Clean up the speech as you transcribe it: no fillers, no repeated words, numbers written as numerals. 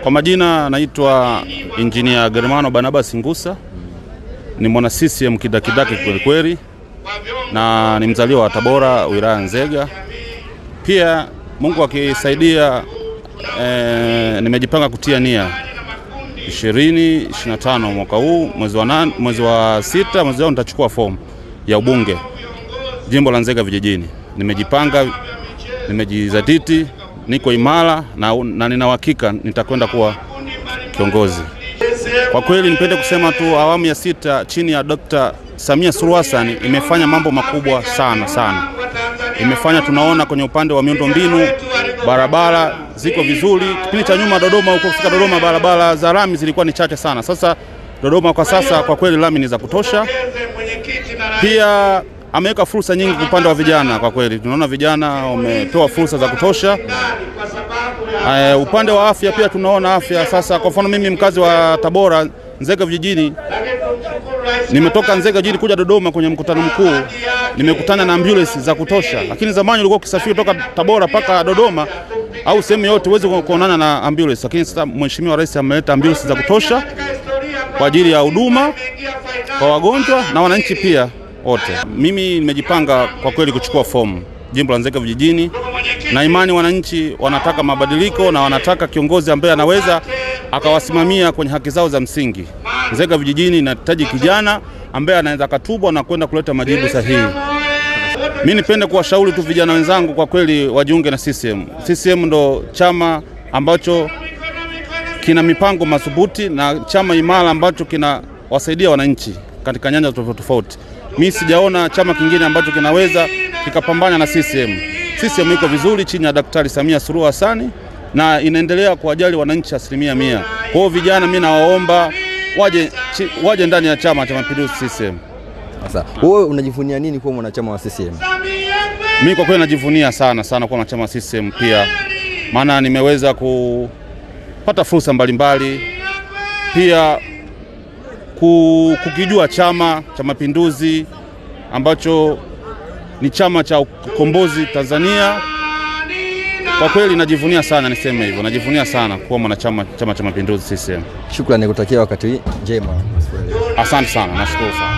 Kwa majina naitwa Engineer Germano Barnabas Ngusa. Ni mwana CCM kidakidaki kweli kweli. Na ni mzaliwa wa Tabora, wilaya Nzega. Pia Mungu akisaidia nimejipanga kutia nia 2025 mwaka huu mwezi wa 6 mwezi nitachukua fomu ya ubunge jimbo la Nzega vijijini. Nimejipanga, nimejizatiti, niko imara na nina uhakika nitakwenda kuwa kiongozi. Kwa kweli nipende kusema tu awamu ya 6 chini ya Dr. Samia Suluhu Hassan imefanya mambo makubwa sana. Imefanya tunaona kwenye upande wa miundombinu, barabara ziko vizuri. Kipindi cha nyuma Dodoma, huko kufika Dodoma barabara za lami zilikuwa ni chache sana. Sasa Dodoma kwa sasa kwa kweli lami ni za kutosha. Pia ameweka fursa nyingi kwa upande wa vijana. Kwa kweli tunaona vijana wamepewa fursa za kutosha. Upande wa afya pia tunaona afya sasa. Kwa mfano mimi mkazi wa Tabora, Nzega vijijini, nimetoka Nzega vijijini kuja Dodoma kwenye mkutano mkuu, nimekutana na ambulance za kutosha. Lakini zamani ulikuwa ukisafiri kutoka Tabora mpaka Dodoma au sehemu yote uweze kuonana na ambulance, lakini sasa Mheshimiwa Rais ameleta ambulance za kutosha kwa ajili ya huduma kwa wagonjwa na wananchi pia wote. Mimi nimejipanga kwa kweli kuchukua fomu jimbo la Nzega vijijini, na imani wananchi wanataka mabadiliko na wanataka kiongozi ambaye anaweza akawasimamia kwenye haki zao za msingi. Nzega vijijini inahitaji kijana ambaye anaweza katubwa na kwenda kuleta majibu sahihi. Mimi nipende kuwashauri tu vijana wenzangu kwa kweli wajiunge na CCM. CCM ndo chama ambacho kina mipango madhubuti na chama imara ambacho kinawasaidia wananchi katika nyanja tofauti. Mimi sijaona chama kingine ambacho kinaweza kikapambana na CCM. CCM iko vizuri chini ya Daktari Samia Suluhu Hassan na inaendelea kuwajali wananchi 100%. Kwa hiyo vijana mimi nawaomba waje ndani ya Chama cha Mapinduzi CCM. Sasa wewe unajivunia nini kuwa mwanachama wa CCM? Mimi kwa kweli najivunia sana kuwa mwanachama wa CCM pia. Maana nimeweza kupata fursa mbalimbali. Pia kukijua Chama cha Mapinduzi ambacho ni chama cha ukombozi Tanzania. Kwa kweli najivunia sana, niseme hivyo. Najivunia sana kuwa mwanachama Chama cha Mapinduzi CCM. Shukrani, nikutakia wakati njema. Asante sana, nashukuru sana.